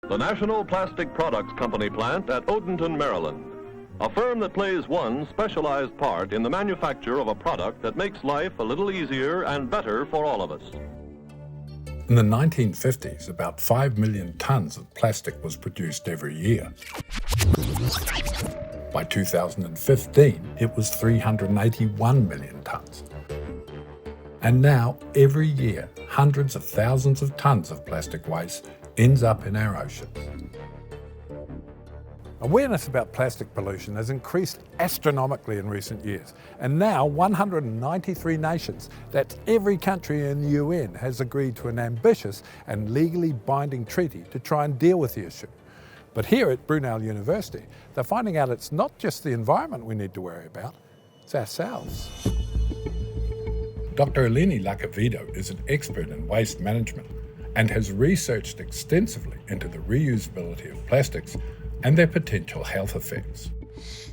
The National Plastic Products Company plant at Odenton, Maryland. A firm that plays one specialized part in the manufacture of a product that makes life a little easier and better for all of us. In the 1950s, about 5 million tons of plastic was produced every year. By 2015, it was 381 million tons. And now, every year, hundreds of thousands of tons of plastic waste ends up in our oceans. Awareness about plastic pollution has increased astronomically in recent years, and now 193 nations, that's every country in the UN, has agreed to an ambitious and legally binding treaty to try and deal with the issue. But here at Brunel University, they're finding out it's not just the environment we need to worry about, it's ourselves. Dr. Eleni Lacovidou is an expert in waste management and has researched extensively into the reusability of plastics and their potential health effects.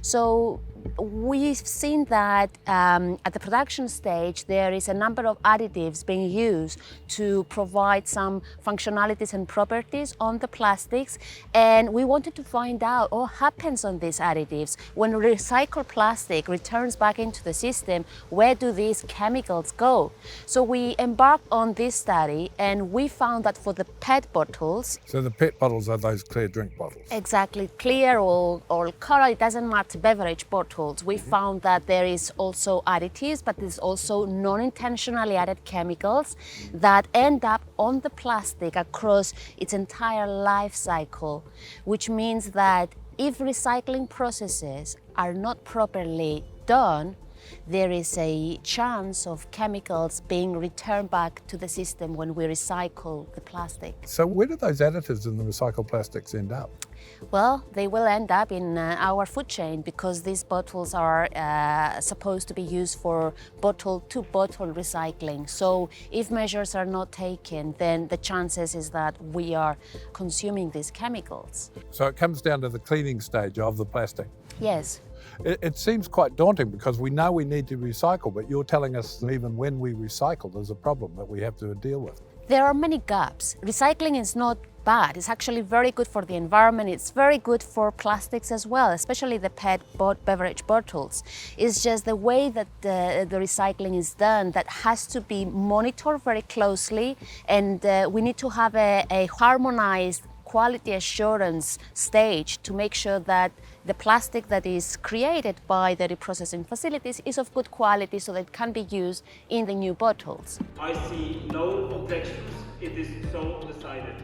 So we've seen that at the production stage there is a number of additives being used to provide some functionalities and properties on the plastics, and we wanted to find out what happens on these additives. When recycled plastic returns back into the system, where do these chemicals go? So we embarked on this study and we found that for the PET bottles... So the PET bottles are those clear drink bottles? Exactly, clear or color, it doesn't matter, beverage bottles. We found that there is also additives, but there's also non-intentionally added chemicals that end up on the plastic across its entire life cycle, which means that if recycling processes are not properly done, there is a chance of chemicals being returned back to the system when we recycle the plastic. So where do those additives in the recycled plastics end up? Well, they will end up in our food chain because these bottles are supposed to be used for bottle-to-bottle recycling. So if measures are not taken, then the chances is that we are consuming these chemicals. So it comes down to the cleaning stage of the plastic? Yes. It seems quite daunting because we know we need to recycle, but you're telling us even when we recycle, there's a problem that we have to deal with. There are many gaps. Recycling is not bad. It's actually very good for the environment. It's very good for plastics as well, especially the PET beverage bottles. It's just the way that the recycling is done that has to be monitored very closely, and we need to have a harmonized quality assurance stage to make sure that the plastic that is created by the reprocessing facilities is of good quality so that it can be used in the new bottles. I see no objections. It is so decided.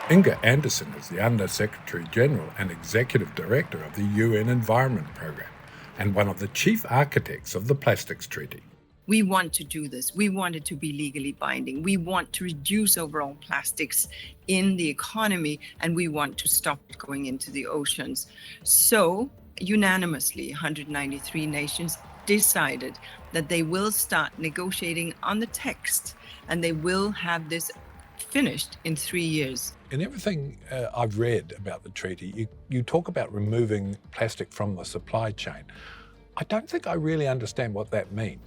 Inger Andersen is the Under Secretary General and Executive Director of the UN Environment Programme and one of the chief architects of the Plastics Treaty. We want to do this. We want it to be legally binding. We want to reduce overall plastics in the economy, and we want to stop it going into the oceans. So unanimously, 193 nations decided that they will start negotiating on the text, and they will have this finished in 3 years. In everything I've read about the treaty, you talk about removing plastic from the supply chain. I don't think I really understand what that means.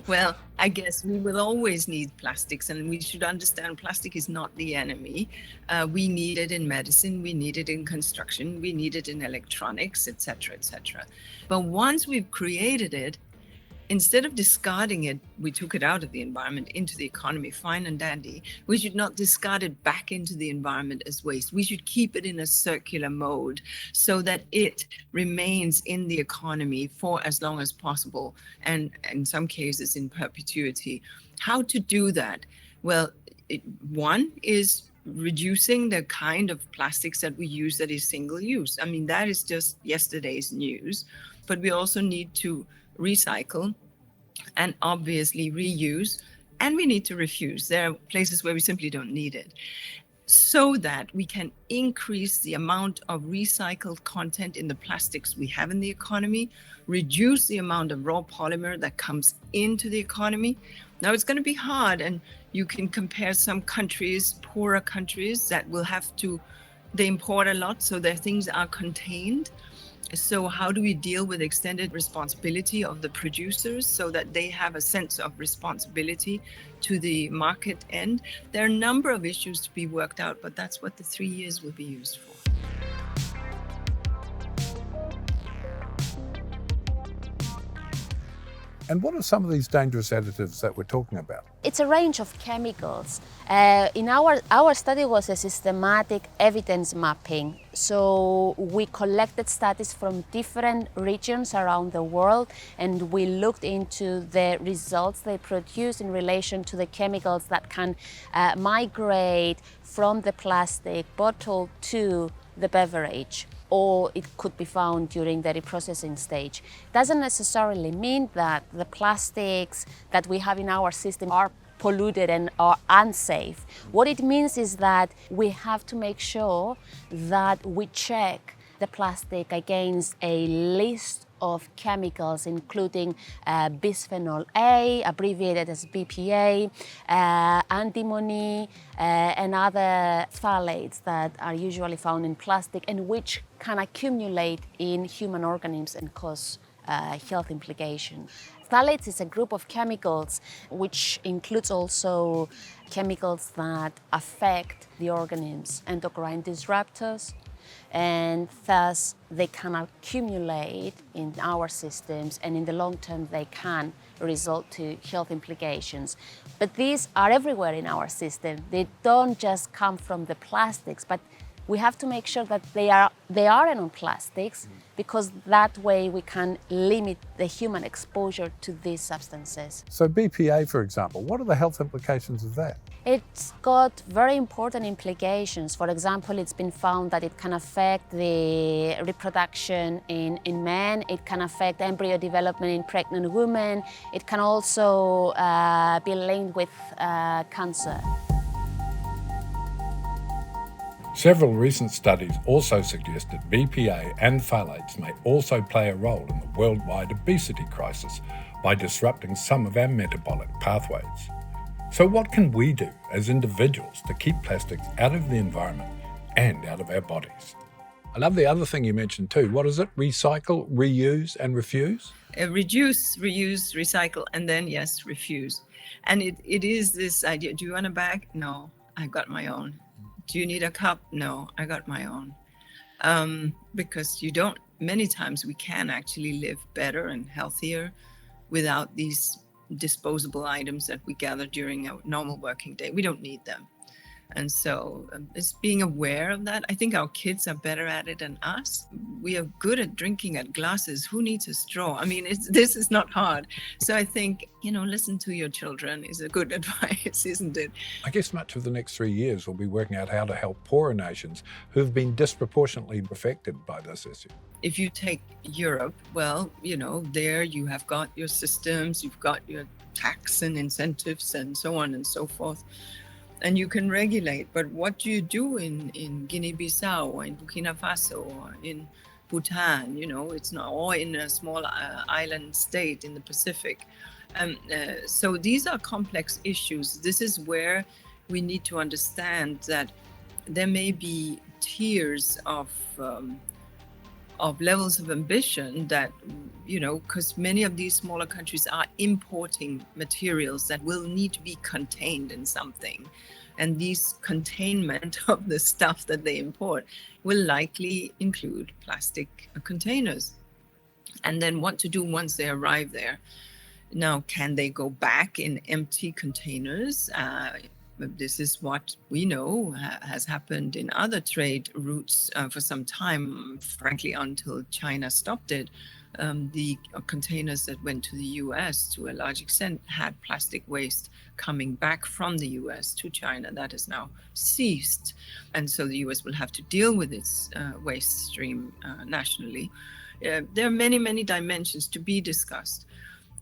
Well, I guess we will always need plastics, and we should understand plastic is not the enemy. We need it in medicine, we need it in construction, we need it in electronics, etc., etc. But once we've created it, instead of discarding it, we took it out of the environment into the economy, fine and dandy. We should not discard it back into the environment as waste. We should keep it in a circular mode so that it remains in the economy for as long as possible, and in some cases in perpetuity. How to do that? Well, one is reducing the kind of plastics that we use that is single use. I mean, that is just yesterday's news, but we also need to recycle and obviously reuse, and we need to refuse. There are places where we simply don't need it, so that we can increase the amount of recycled content in the plastics we have in the economy, reduce the amount of raw polymer that comes into the economy. Now it's going to be hard, and you can compare some countries, poorer countries, that will have to, they import a lot, so their things are contained. So how do we deal with extended responsibility of the producers so that they have a sense of responsibility to the market end? There are a number of issues to be worked out, but that's what the 3 years will be used for. And what are some of these dangerous additives that we're talking about? It's a range of chemicals. In our study was a systematic evidence mapping. So we collected studies from different regions around the world, and we looked into the results they produce in relation to the chemicals that can migrate from the plastic bottle to the beverage, or it could be found during the reprocessing stage. Doesn't necessarily mean that the plastics that we have in our system are polluted and are unsafe. What it means is that we have to make sure that we check the plastic against a list of chemicals, including bisphenol A, abbreviated as BPA, antimony, and other phthalates that are usually found in plastic and which can accumulate in human organisms and cause health implications. Phthalates is a group of chemicals which includes also chemicals that affect the organisms, endocrine disruptors, and thus they can accumulate in our systems, and in the long term they can result to health implications. But these are everywhere in our system. They don't just come from the plastics, but we have to make sure that they are on plastics, because that way we can limit the human exposure to these substances. So BPA, for example, what are the health implications of that? It's got very important implications. For example, it's been found that it can affect the reproduction in men, it can affect embryo development in pregnant women, it can also be linked with cancer. Several recent studies also suggest that BPA and phthalates may also play a role in the worldwide obesity crisis by disrupting some of our metabolic pathways. So what can we do as individuals to keep plastics out of the environment and out of our bodies? I love the other thing you mentioned too. What is it? Recycle, reuse and refuse? Reduce, reuse, recycle, and then yes, refuse. And it is this idea, do you want a bag? No, I got my own. Do you need a cup? No, I got my own. Because many times we can actually live better and healthier without these disposable items that we gather during a normal working day. We don't need them. And so it's being aware of that. I think our kids are better at it than us. We are good at drinking at glasses. Who needs a straw? I mean, this is not hard. So I think, listen to your children is a good advice, isn't it? I guess much of the next 3 years will be working out how to help poorer nations who have been disproportionately affected by this issue. If you take Europe, well, there you have got your systems, you've got your tax and incentives and so on and so forth. And you can regulate, but what do you do in Guinea-Bissau or in Burkina Faso or in Bhutan? It's not, or in a small island state in the Pacific. So these are complex issues. This is where we need to understand that there may be tiers of levels of ambition that, because many of these smaller countries are importing materials that will need to be contained in something. And these containment of the stuff that they import will likely include plastic containers. And then what to do once they arrive there. Now, can they go back in empty containers? This is what we know has happened in other trade routes for some time, frankly, until China stopped it. The containers that went to the US to a large extent had plastic waste coming back from the US to China. That has now ceased. And so the US will have to deal with its waste stream nationally. There are many, many dimensions to be discussed,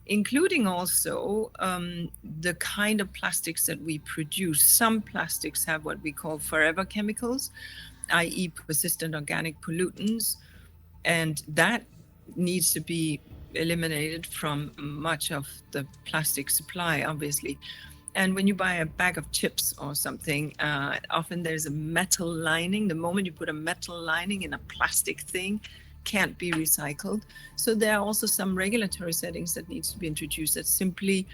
including also the kind of plastics that we produce. Some plastics have what we call forever chemicals, i.e. persistent organic pollutants, and that needs to be eliminated from much of the plastic supply, obviously. And when you buy a bag of chips or something, often there's a metal lining. The moment you put a metal lining in a plastic thing, can't be recycled. So there are also some regulatory settings that needs to be introduced that simply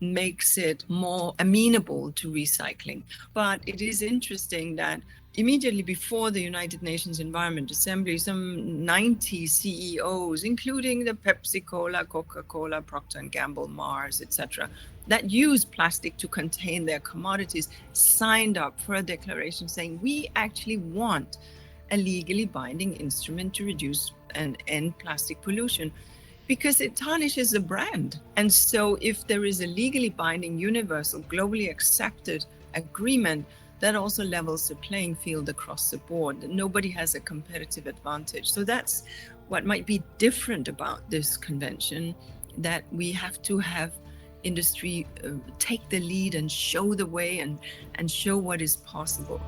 makes it more amenable to recycling. But it is interesting that immediately before the United Nations Environment Assembly, some 90 CEOs, including the Pepsi-Cola, Coca-Cola, Procter & Gamble, Mars, etc., that use plastic to contain their commodities, signed up for a declaration saying, we actually want a legally binding instrument to reduce and end plastic pollution, because it tarnishes the brand. And so if there is a legally binding, universal, globally accepted agreement, that also levels the playing field across the board. Nobody has a competitive advantage. So that's what might be different about this convention, that we have to have industry take the lead and show the way and show what is possible.